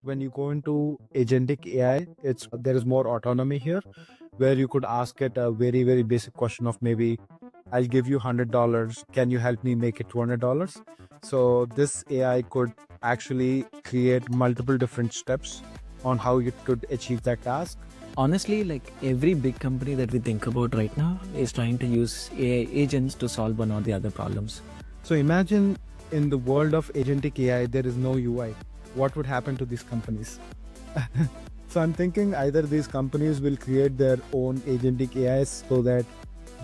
When you go into agentic AI, there is more autonomy here, where you could ask it a very basic question of maybe, I'll give you $100. Can you help me make it $200? So this AI could actually create multiple different steps on how it could achieve that task. Honestly, like every big company that we think about right now is trying to use AI agents to solve one or the other problems. So imagine in the world of agentic AI, there is no UI. What would happen to these companies? So I'm thinking either these companies will create their own agentic AIs so that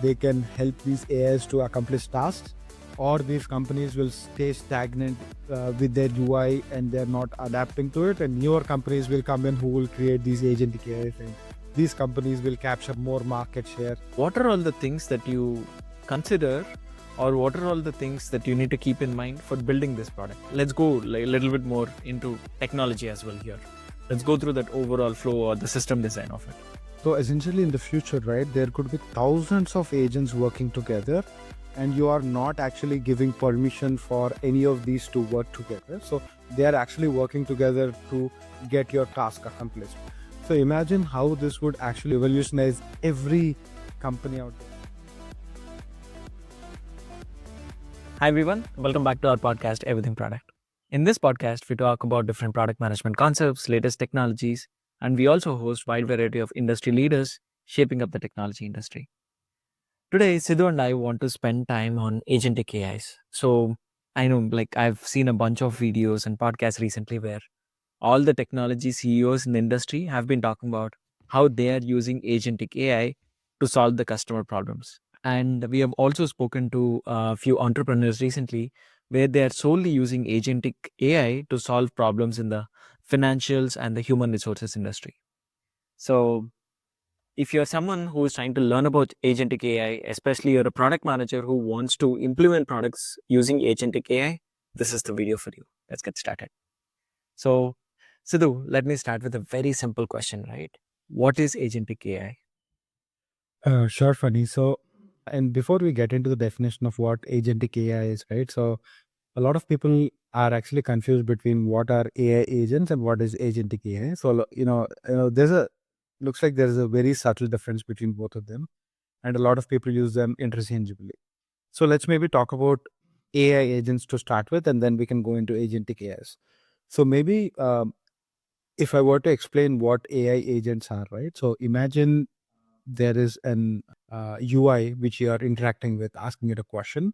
they can help these AIs to accomplish tasks, or these companies will stay stagnant with their UI and they're not adapting to it, and newer companies will come in who will create these agentic AI things. These companies will capture more market share. What are all the things that you consider, or what are all the things that you need to keep in mind for building this product? Let's go like a little bit more into technology as well here. Let's go through that overall flow or the system design of it. So essentially in the future, right, there could be thousands of agents working together, and you are not actually giving permission for any of these to work together. So they are actually working together to get your task accomplished. So imagine how this would actually revolutionize every company out there. Hi everyone, welcome back to our podcast, Everything Product. In this podcast, we talk about different product management concepts, latest technologies, and we also host wide variety of industry leaders shaping up the technology industry. Today, Sidhu and I want to spend time on agentic AIs. So I know like I've seen a bunch of videos and podcasts recently where all the technology CEOs in the industry have been talking about how they are using agentic AI to solve the customer problems. And we have also spoken to a few entrepreneurs recently where they are solely using agentic AI to solve problems in the financials and the human resources industry. So, if you're someone who is trying to learn about agentic AI, especially you're a product manager who wants to implement products using agentic AI, this is the video for you. Let's get started. So, Sidhu, let me start with a very simple question, right? What is agentic AI? Sure, Funny. So, and before we get into the definition of what agentic AI is, right? So, a lot of people are actually confused between what are AI agents and what is agentic AI. So, there's a looks like there's a very subtle difference between both of them, and a lot of people use them interchangeably. So, let's maybe talk about AI agents to start with, and then we can go into agentic AIs. So, maybe if I were to explain what AI agents are, right? So, imagine there is an UI which you are interacting with, asking it a question.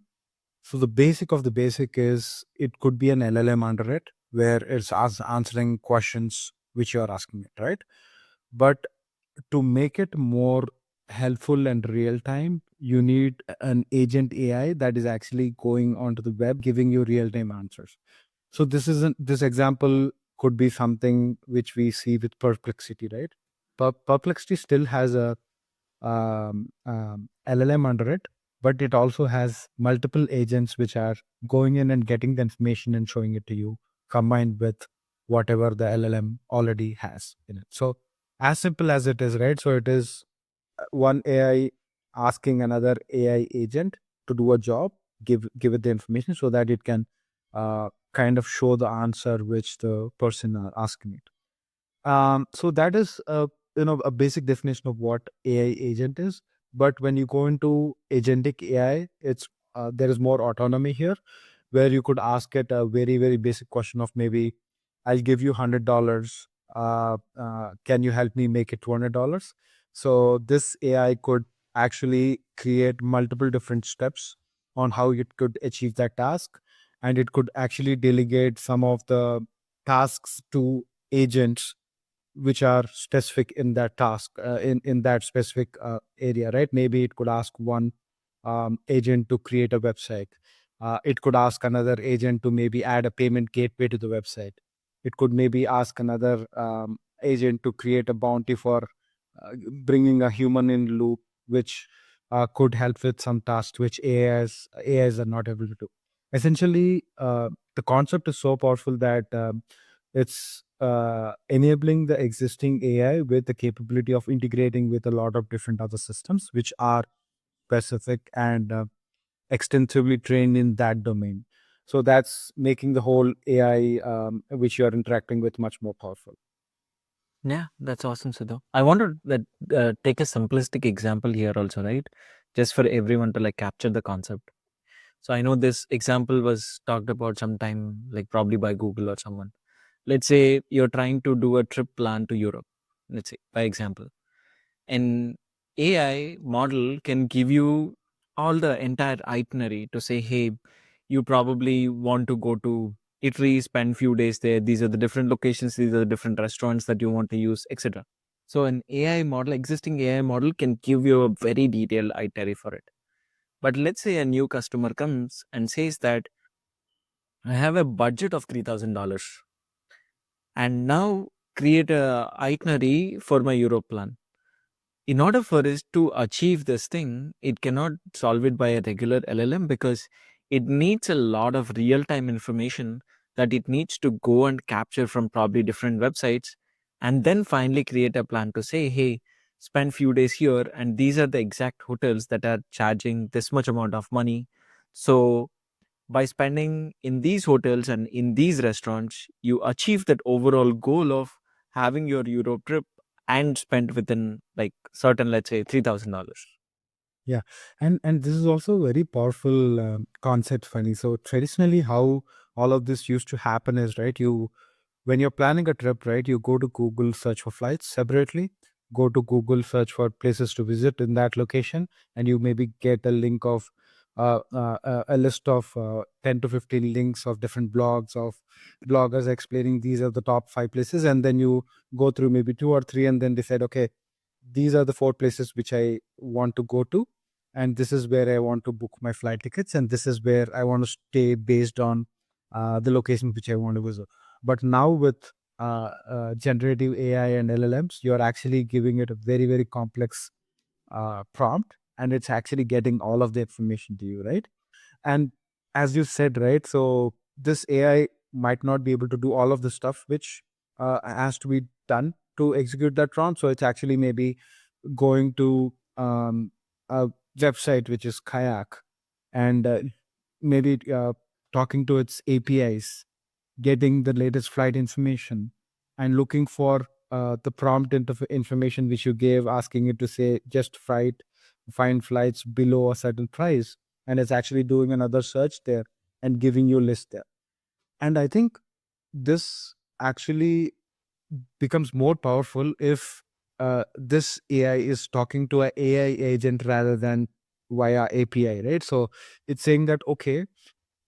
So the basic of the basic is it could be an LLM under it, where it's answering questions which you are asking it, right? But to make it more helpful and real time, you need an agent AI that is actually going onto the web, giving you real time answers. So this example could be something which we see with Perplexity, right? Perplexity still has a LLM under it, but it also has multiple agents which are going in and getting the information and showing it to you, combined with whatever the LLM already has in it. So, as simple as it is, right? So, it is one AI asking another AI agent to do a job, give it the information so that it can kind of show the answer which the person are asking it. So that is a basic definition of what AI agent is. But when you go into agentic AI, it's there is more autonomy here, where you could ask it a very basic question of maybe, I'll give you $100. Can you help me make it $200? So this AI could actually create multiple different steps on how it could achieve that task, and it could actually delegate some of the tasks to agents which are specific in that task, in that specific area, right? Maybe it could ask one agent to create a website. It could ask another agent to maybe add a payment gateway to the website. It could maybe ask another agent to create a bounty for bringing a human in loop, which could help with some tasks which AIs are not able to do. Essentially, the concept is so powerful that it's enabling the existing AI with the capability of integrating with a lot of different other systems, which are specific and extensively trained in that domain. So that's making the whole AI, which you're interacting with, much more powerful. Yeah, that's awesome, Sidhu. I want to take a simplistic example here also, right? Just for everyone to like capture the concept. So I know this example was talked about sometime, like probably by Google or someone. Let's say you're trying to do a trip plan to Europe. Let's say, by example, an AI model can give you all the entire itinerary to say, hey, you probably want to go to Italy, spend few days there. These are the different locations. These are the different restaurants that you want to use, etc. So an AI model, existing AI model, can give you a very detailed itinerary for it. But let's say a new customer comes and says that I have a budget of $3,000 and now create a itinerary for my Europe plan. In order for us to achieve this thing, it cannot solve it by a regular LLM because it needs a lot of real time information that it needs to go and capture from probably different websites and then finally create a plan to say, hey, spend few days here and these are the exact hotels that are charging this much amount of money. So by spending in these hotels and in these restaurants, you achieve that overall goal of having your Europe trip and spent within like certain, let's say, $3,000. Yeah, and this is also a very powerful concept, Funny. So traditionally, how all of this used to happen is, right, you, when you're planning a trip, right, you go to Google search for flights separately, go to Google search for places to visit in that location, and you maybe get a link of a list of 10 to 15 links of different blogs of bloggers explaining these are the top 5 places, and then you go through maybe two or three and then decide, okay, these are the 4 places which I want to go to, and this is where I want to book my flight tickets, and this is where I want to stay based on the location which I want to visit. But now with generative AI and LLMs, you're actually giving it a very, very complex prompt, and it's actually getting all of the information to you, right? And as you said, right, so this AI might not be able to do all of the stuff which has to be done to execute that prompt. So it's actually maybe going to a website which is Kayak, and maybe talking to its APIs, getting the latest flight information, and looking for the prompt information which you gave, asking it to say just find flights below a certain price, and it's actually doing another search there and giving you a list there. And I think this actually becomes more powerful if this AI is talking to a AI agent rather than via API, right? So it's saying that, okay,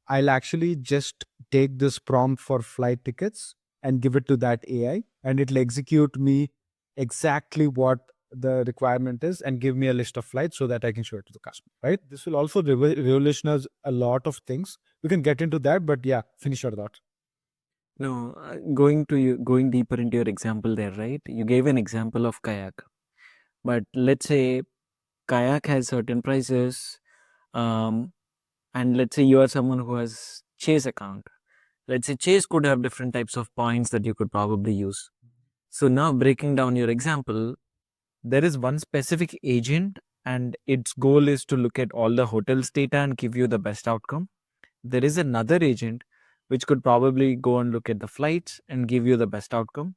I'll actually just take this prompt for flight tickets and give it to that AI, and it'll execute me exactly what the requirement is and give me a list of flights so that I can show it to the customer, right? This will also revolutionize a lot of things. We can get into that, but yeah, finish your thought. No, going deeper into your example there, right? You gave an example of kayak, but let's say kayak has certain prices, um, and let's say you are someone who has Chase account. Let's say Chase could have different types of points that you could probably use. So now breaking down your example, there is one specific agent and its goal is to look at all the hotels data and give you the best outcome. There is another agent which could probably go and look at the flights and give you the best outcome.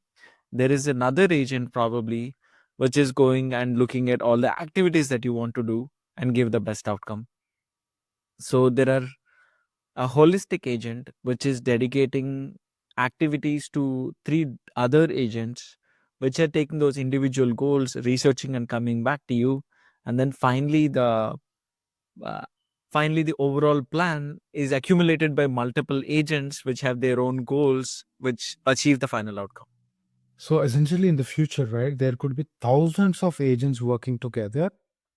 There is another agent probably which is going and looking at all the activities that you want to do and give the best outcome. So there are a holistic agent which is dedicating activities to three other agents which are taking those individual goals, researching and coming back to you, and then uh, finally the overall plan is accumulated by multiple agents which have their own goals which achieve the final outcome. So essentially, in the future, right, there could be thousands of agents working together,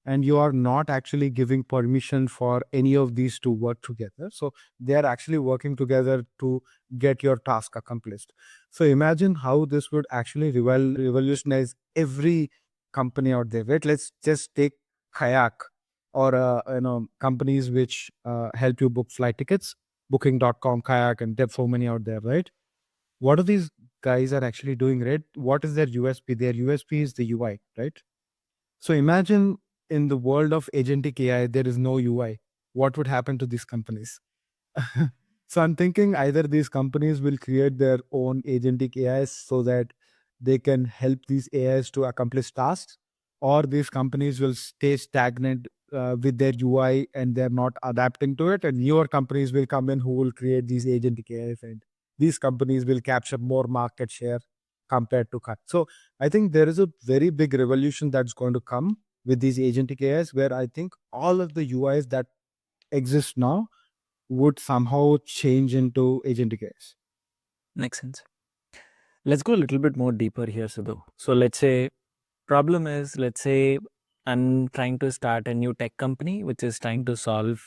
and you are not actually giving permission for any of these to work together. So they are actually working together to get your task accomplished. So imagine how this would actually revolutionize every company out there, right? Let's just take Kayak or companies which help you book flight tickets, Booking.com, Kayak, and there's so many out there, right? What are these guys are actually doing, right? What is their USP? Their USP is the UI, right? So imagine in the world of agentic AI, there is no UI. What would happen to these companies? So I'm thinking either these companies will create their own agentic AIs so that they can help these AIs to accomplish tasks, or these companies will stay stagnant with their UI and they're not adapting to it, and newer companies will come in who will create these agentic AIs, and these companies will capture more market share compared to cut. So I think there is a very big revolution that's going to come with these agentic AIs, where I think all of the UIs that exist now would somehow change into agentic AIs. Makes sense. Let's go a little bit more deeper here, Sidhu. So let's say problem is, let's say I'm trying to start a new tech company which is trying to solve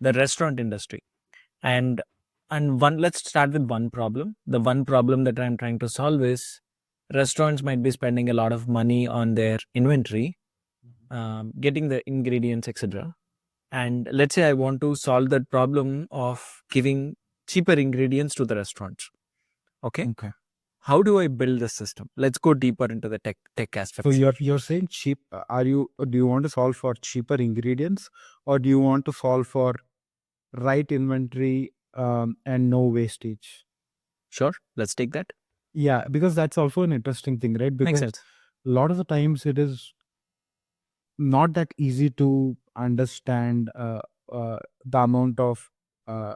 the restaurant industry. And one let's start with one problem. The one problem that I'm trying to solve is restaurants might be spending a lot of money on their inventory, getting the ingredients, etc. And let's say I want to solve that problem of giving cheaper ingredients to the restaurants. Okay. Okay. How do I build this system? Let's go deeper into the tech So aspects. you're saying cheap. Are you? Do you want to solve for cheaper ingredients, or do you want to solve for right inventory and no wastage? Sure, let's take that. Yeah, because that's also an interesting thing, right? Makes Because sense. a lot of the times it is not that easy to understand the amount of uh,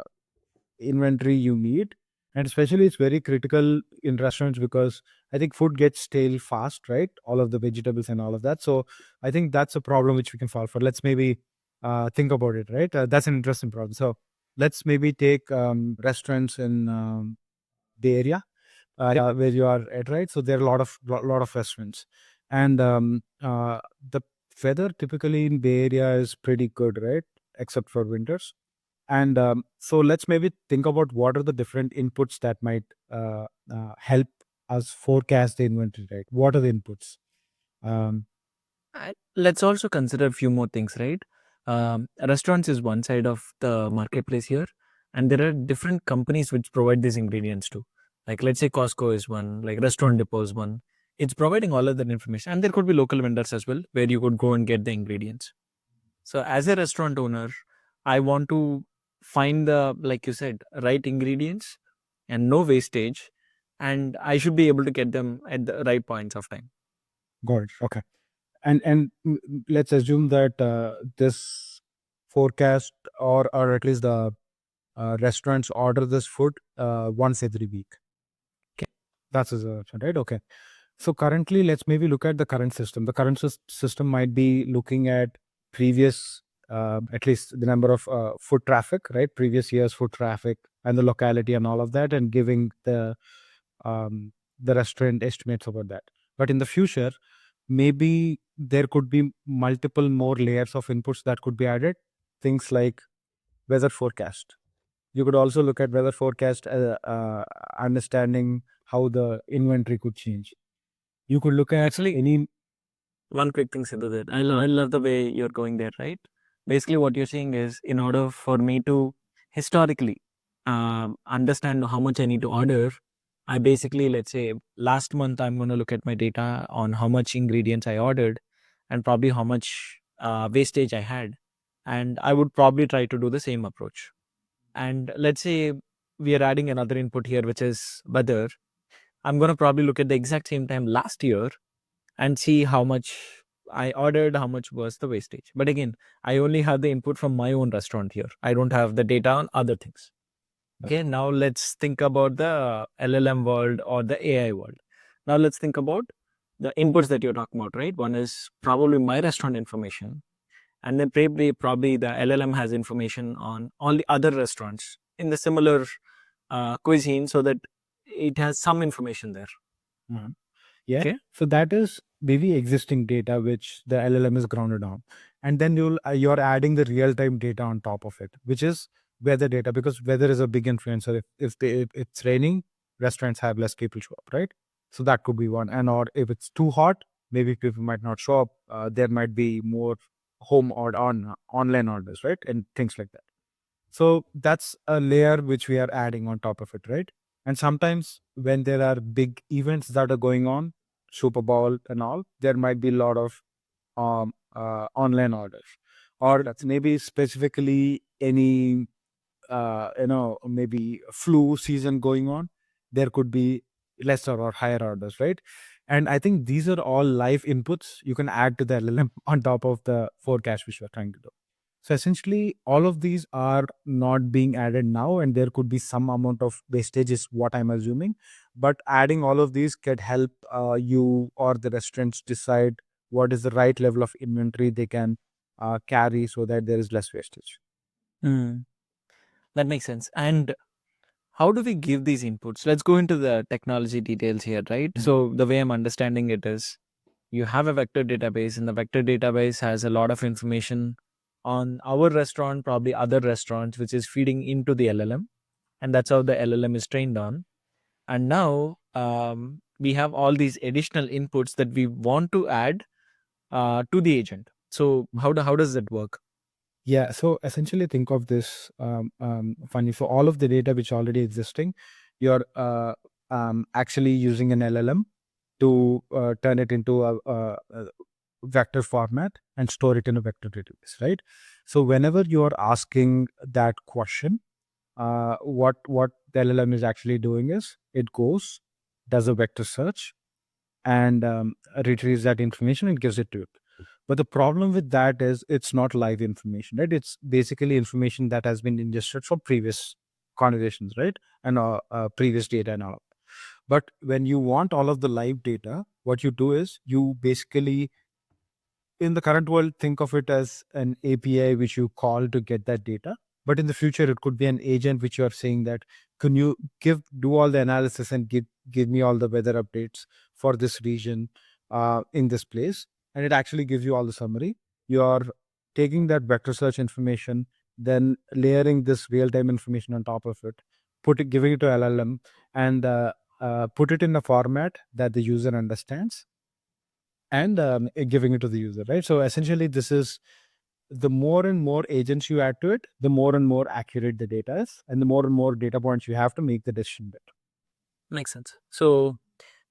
inventory you need, and especially it's very critical in restaurants because I think food gets stale fast, right? All of the vegetables and all of that. So I think that's a problem which we can solve for. Let's maybe think about it, right? That's an interesting problem. So let's maybe take restaurants in the area where you are at, right? So there are a lot of restaurants, and the weather typically in Bay Area is pretty good, right? Except for winters. And so let's maybe think about what are the different inputs that might help us forecast the inventory, right? What are the inputs? Um, Let's also consider a few more things, right? Restaurants is one side of the marketplace here, and there are different companies which provide these ingredients too. Like let's say Costco is one, like Restaurant Depot is one. It's providing all of that information, and there could be local vendors as well where you could go and get the ingredients. So as a restaurant owner, I want to find the, like you said, right ingredients and no wastage, and I should be able to get them at the right points of time. got it. Okay. And let's assume that this forecast, or at least the restaurants order this food once every week. Okay. That's his assumption, right? Okay. So currently, let's maybe look at the current system. The current system might be looking at previous, at least the number of foot traffic, right? Previous year's foot traffic and the locality and all of that, and giving the restaurant estimates about that. But in the future, maybe there could be multiple more layers of inputs that could be added. Things like weather forecast. You could also look at weather forecast, understanding how the inventory could change. You could look at Actually, any. one quick thing, Sidhu, that I love the way you're going there, right? Basically, what you're saying is, in order for me to historically understand how much I need to order, I basically, let's say, last month, I'm going to look at my data on how much ingredients I ordered and probably how much wastage I had. And I would probably try to do the same approach. And let's say we are adding another input here, which is weather. I'm going to probably look at the exact same time last year and see how much I ordered, how much was the wastage. But again, I only have the input from my own restaurant here. I don't have the data on other things. Okay, now let's think about the LLM world or the AI world. Now let's think about the inputs that you're talking about, right? One is probably my restaurant information, and then probably the LLM has information on all the other restaurants in the similar cuisine, so that it has some information there. Mhm. Yeah. Okay. So that is maybe existing data which the LLM is grounded on, and then you're adding the real time data on top of it, which is weather data, because weather is a big influencer. If it's raining, restaurants have less people show up, right? So that could be one. And or if it's too hot, maybe people might not show up. There might be more home or online orders, right, and things like that. So that's a layer which we are adding on top of it, right? And sometimes when there are big events that are going on, Super Bowl and all, there might be a lot of online orders, or maybe specifically any maybe flu season going on, there could be lesser or higher orders, right? And I think these are all live inputs you can add to the LLM on top of the forecast which we're trying to do. So essentially, all of these are not being added now, and there could be some amount of wastage, is what I'm assuming. But adding all of these could help you or the restaurants decide what is the right level of inventory they can carry so that there is less wastage. Mm, that makes sense. And how do we give these inputs? Let's go into the technology details here, right? Mm. So the way I'm understanding it is you have a vector database, and the vector database has a lot of information on our restaurant, probably other restaurants, which is feeding into the LLM. And that's how the LLM is trained on. And now we have all these additional inputs that we want to add to the agent. So how does that work? Yeah, so essentially think of this funny. For all of the data which already existing, you're actually using an LLM to turn it into a vector format and store it in a vector database, right? So whenever you are asking that question, what the LLM is actually doing is it goes, does a vector search, and retrieves that information and gives it to you. But the problem with that is it's not live information, right? It's basically information that has been ingested from previous conversations, right? And previous data and all. But when you want all of the live data, what you do is you basically, in the current world, think of it as an API which you call to get that data. But in the future, it could be an agent which you are saying that, can you do all the analysis and give me all the weather updates for this region in this place, and it actually gives you all the summary. You are taking that vector search information, then layering this real time information on top of it, giving it to LLM, and put it in a format that the user understands, and giving it to the user, right? So essentially, this is, the more and more agents you add to it, the more and more accurate the data is, and the more and more data points you have to make the decision better. Makes sense. So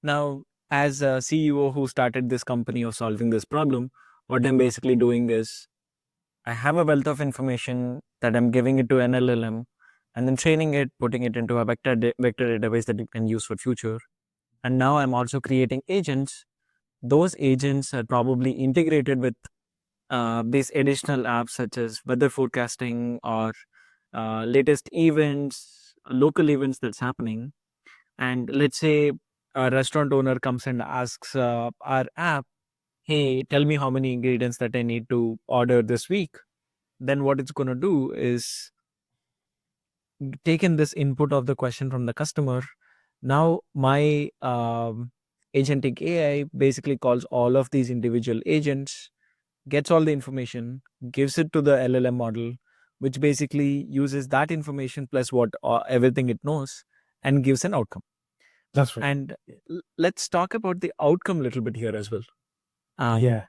now, as a CEO who started this company of solving this problem, what I'm basically doing is I have a wealth of information that I'm giving it to an LLM, and then training it, putting it into a vector database that you can use for future. And now I'm also creating agents. Those agents are probably integrated with these additional apps such as weather forecasting or latest events, local events that's happening. And let's say a restaurant owner comes and asks our app, "Hey, tell me how many ingredients that I need to order this week." Then what it's going to do is taken this input of the question from the customer. Now my agentic AI basically calls all of these individual agents, gets all the information, gives it to the LLM model, which basically uses that information plus what everything it knows and gives an outcome. That's right. And let's talk about the outcome a little bit here as well. Yeah.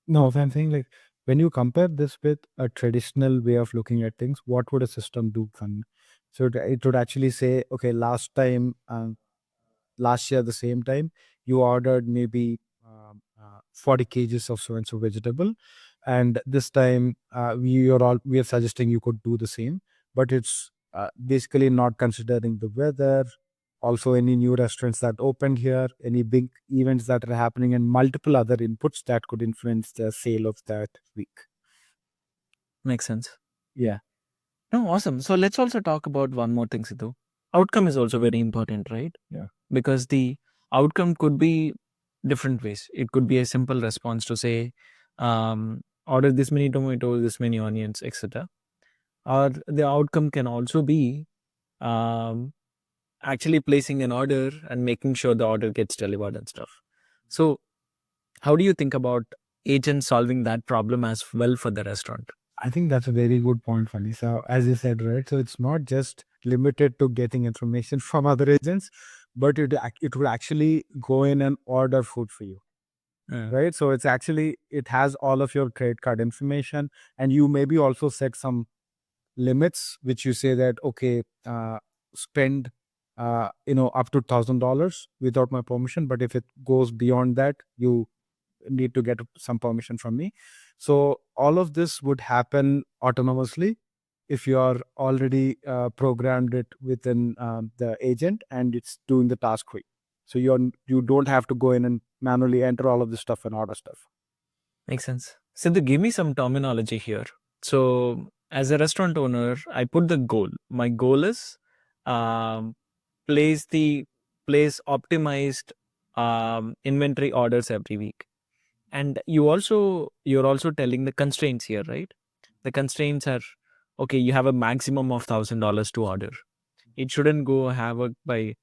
No, if I'm saying, like, when you compare this with a traditional way of looking at things, what would a system do? So it would actually say, okay, last year the same time you ordered maybe 40 kgs of so and so vegetable, and this time we are suggesting you could do the same, but it's basically not considering the weather, also any new restaurants that opened here, any big events that are happening, and multiple other inputs that could influence the sale of that week. Makes sense. Yeah. No, awesome. So let's also talk about one more thing, Sidhu. Outcome is also very important, right? Yeah. Because the outcome could be different ways. It could be a simple response to say, order this many tomatoes, this many onions, etc. Or the outcome can also be um, actually placing an order and making sure the order gets delivered and stuff. So, how do you think about agents solving that problem as well for the restaurant? I think that's a very good point, Fanny. So, as you said, right? So, it's not just limited to getting information from other agents, but it would actually go in and order food for you, Yeah. right? So, it has all of your credit card information, and you maybe also set some limits, which you say that, okay, spend, up to $1,000 without my permission. But if it goes beyond that, you need to get some permission from me. So all of this would happen autonomously if you are already programmed it within the agent and it's doing the task for you. So you don't have to go in and manually enter all of this stuff and order stuff. Makes sense. Sidhu, give me some terminology here. So, as a restaurant owner, I put the goal. My goal is um, place the place optimized inventory orders every week. And you're also telling the constraints here, right? The constraints are okay. You have a maximum of $1,000 to order. It shouldn't go havoc by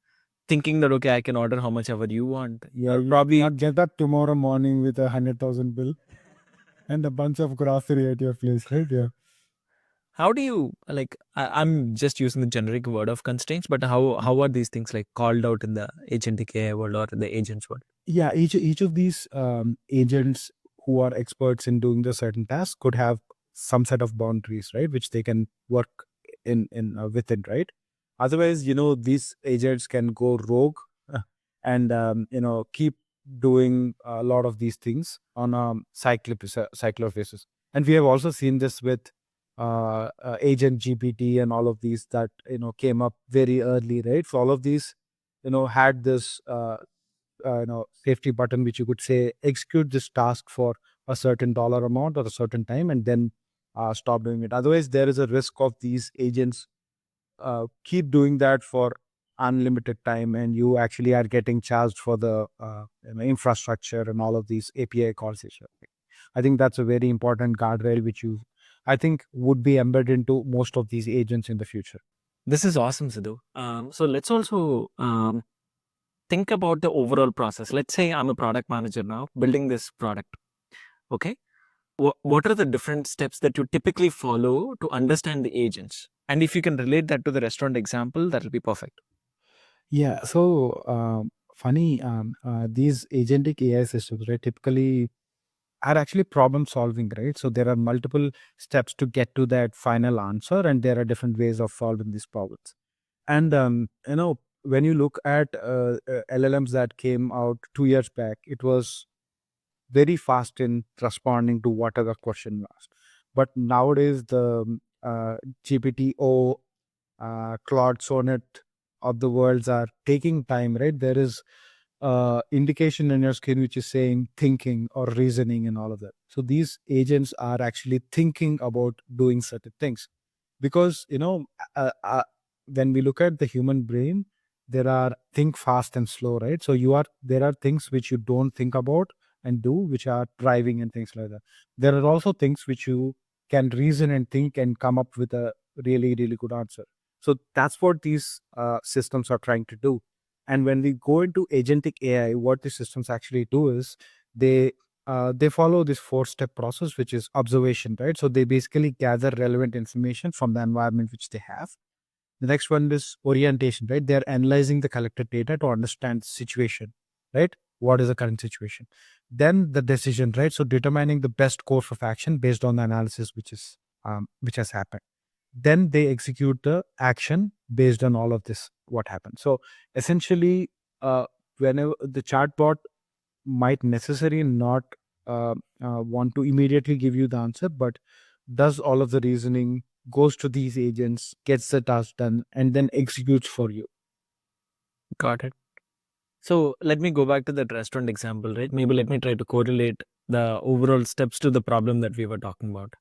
thinking that okay, I can order how much ever you want. Yeah, you probably not get that tomorrow morning with 100,000 bill and a bunch of grocery at your place, right? Yeah. How do you like? I'm just using the generic word of constraints, but how are these things like called out in the agentic AI world or the agents world? Yeah, each of these agents who are experts in doing the certain task could have some set of boundaries, right, which they can work in within, right? Otherwise, these agents can go rogue and keep doing a lot of these things on a cyclic basis. And we have also seen this with agent GPT and all of these that came up very early, right? So all of these had this safety button which you could say execute this task for a certain dollar amount or a certain time and then stop doing it. Otherwise there is a risk of these agents keep doing that for unlimited time and you actually are getting charged for the infrastructure and all of these API calls. I think that's a very important guardrail which I think would be embedded into most of these agents in the future. This is awesome, Sidhu. So let's also think about the overall process. Let's say I'm a product manager now, building this product. Okay, what are the different steps that you typically follow to understand the agents? And if you can relate that to the restaurant example, that will be perfect. Yeah, so funny, these agentic AI systems, right, typically are actually problem solving, right? So there are multiple steps to get to that final answer, and there are different ways of solving these problems. And when you look at LLMs that came out 2 years back, it was very fast in responding to whatever question was asked. But nowadays, the GPT-O, Claude Sonnet of the worlds are taking time, right? There is indication in your screen which is saying thinking or reasoning and all of that. So these agents are actually thinking about doing certain things because uh, uh, when we look at the human brain, there are think fast and slow, right? So there are things which you don't think about and do, which are driving and things like that. There are also things which you can reason and think and come up with a really really good answer. So that's what these systems are trying to do. And when we go into agentic AI, what the systems actually do is they follow this four-step process, which is observation, right? So they basically gather relevant information from the environment which they have. The next one is orientation, right? They're analyzing the collected data to understand the situation, right? What is the current situation? Then the decision, right? So determining the best course of action based on the analysis which has happened. Then they execute the action based on all of this what happened. So essentially, uh, whenever the chatbot might necessarily not want to immediately give you the answer, but does all of the reasoning, goes to these agents, gets the task done, and then executes for you. Got it. So let me go back to that restaurant example, right? Maybe let me try to correlate the overall steps to the problem that we were talking about.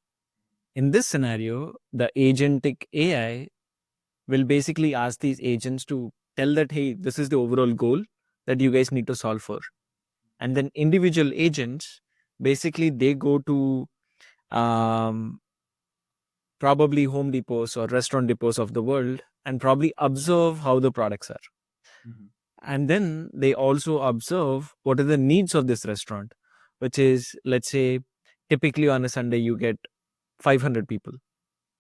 In this scenario, the agentic AI will basically ask these agents to tell that, hey, this is the overall goal that you guys need to solve for. And then individual agents, basically, they go to um, probably Home Depots or restaurant depots of the world and probably observe how the products are. Mhm. And then they also observe what are the needs of this restaurant, which is, let's say, typically on a Sunday, you get 500 people.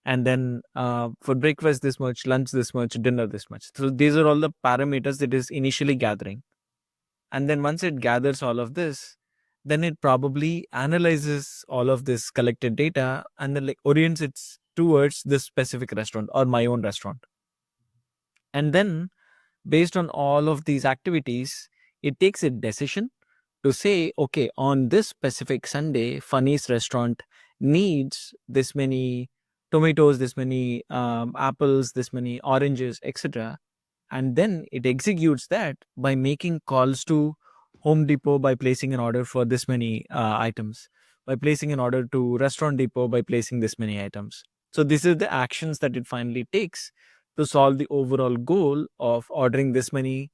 And then for breakfast, this much, lunch, this much, dinner, this much. So these are all the parameters that is initially gathering. And then once it gathers all of this, then it probably analyzes all of this collected data and then like orients it towards this specific restaurant or my own restaurant. And then based on all of these activities, it takes a decision to say, okay, on this specific Sunday, Funny's restaurant needs this many tomatoes, this many apples, this many oranges, etc. And then it executes that by making calls to Home Depot by placing an order for this many items, by placing an order to Restaurant Depot by placing this many items. So this is the actions that it finally takes to solve the overall goal of ordering this many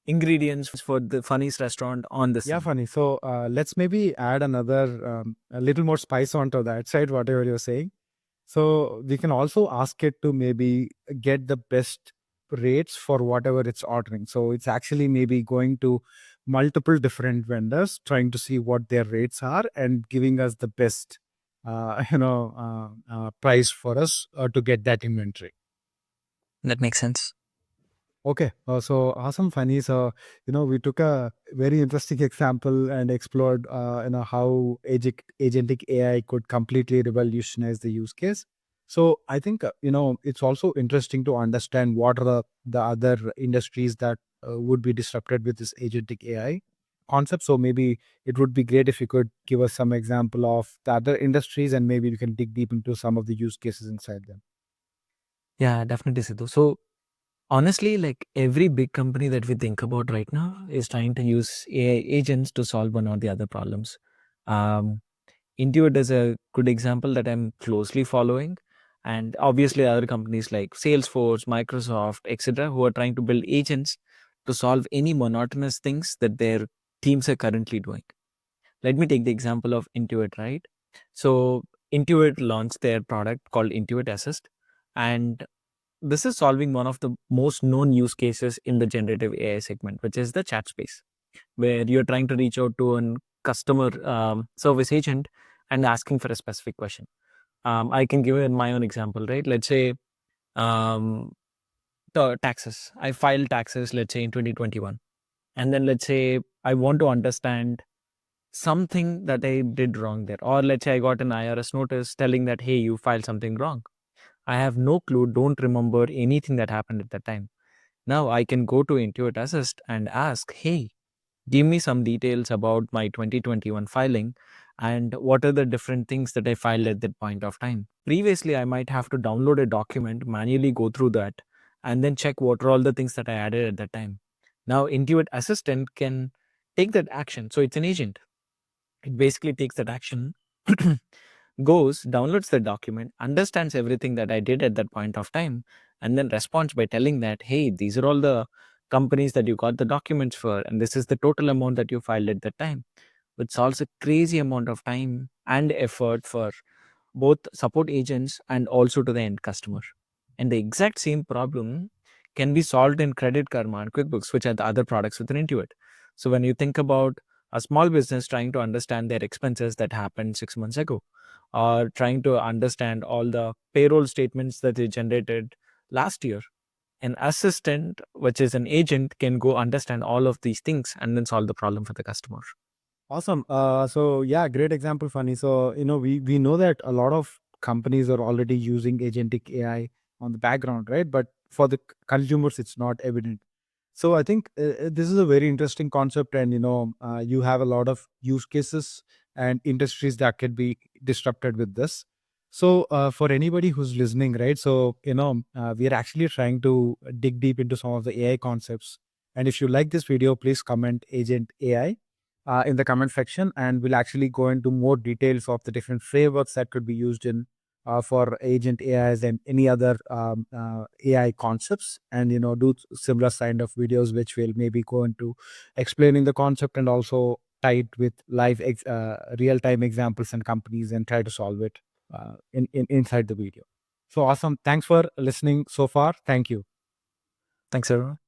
ingredients for the funniest restaurant on the Yeah, scene. funny. So let's maybe add another a little more spice onto that side, whatever you're saying. So we can also ask it to maybe get the best rates for whatever it's ordering. So it's actually maybe going to multiple different vendors, trying to see what their rates are and giving us the best, price for us to get that inventory. That makes sense. Okay, so awesome, Fanny. So, we took a very interesting example and explored, how agentic AI could completely revolutionize the use case. So, I think, it's also interesting to understand what are the other industries that would be disrupted with this agentic AI concept. So, maybe it would be great if you could give us some example of the other industries and maybe we can dig deep into some of the use cases inside them. Yeah, definitely, Sidhu. So honestly, like every big company that we think about right now is trying to use AI agents to solve one or the other problems. Um, Intuit is a good example that I'm closely following. And obviously, other companies like Salesforce, Microsoft, etc., who are trying to build agents to solve any monotonous things that their teams are currently doing. Let me take the example of Intuit, right? So, Intuit launched their product called Intuit Assist. And this is solving one of the most known use cases in the generative AI segment, which is the chat space, where you're trying to reach out to a customer service agent and asking for a specific question. I can give you my own example, right? Let's say um, the taxes. I filed taxes, let's say in 2021. And then let's say I want to understand something that I did wrong there. Or let's say I got an IRS notice telling that, hey, you filed something wrong. I have no clue, don't remember anything that happened at that time. Now I can go to Intuit Assist and ask, hey, give me some details about my 2021 filing and what are the different things that I filed at that point of time. Previously, I might have to download a document, manually go through that, and then check what are all the things that I added at that time. Now, Intuit Assistant can take that action. So it's an agent. It basically takes that action, goes, downloads the document, understands everything that I did at that point of time, and then responds by telling that, hey, these are all the companies that you got the documents for, and this is the total amount that you filed at that time, which solves a crazy amount of time and effort for both support agents and also to the end customer. And the exact same problem can be solved in Credit Karma and QuickBooks, which are the other products within Intuit. So when you think about a small business trying to understand their expenses that happened 6 months ago, or trying to understand all the payroll statements that they generated last year, an assistant, which is an agent, can go understand all of these things and then solve the problem for the customer. Awesome. So yeah, great example, Funny. So we know that a lot of companies are already using agentic AI on the background, right? But for the consumers, it's not evident. So I think this is a very interesting concept, and you have a lot of use cases and industries that can be disrupted with this. So for anybody who's listening, right? So we are actually trying to dig deep into some of the AI concepts. And if you like this video, please comment Agent AI in the comment section, and we'll actually go into more details of the different frameworks that could be used in for agent AIs and any other AI concepts, and do similar kind of videos which will maybe go into explaining the concept and also tie it with live real time examples and companies and try to solve it inside the video. So awesome! Thanks for listening so far. Thank you. Thanks, everyone.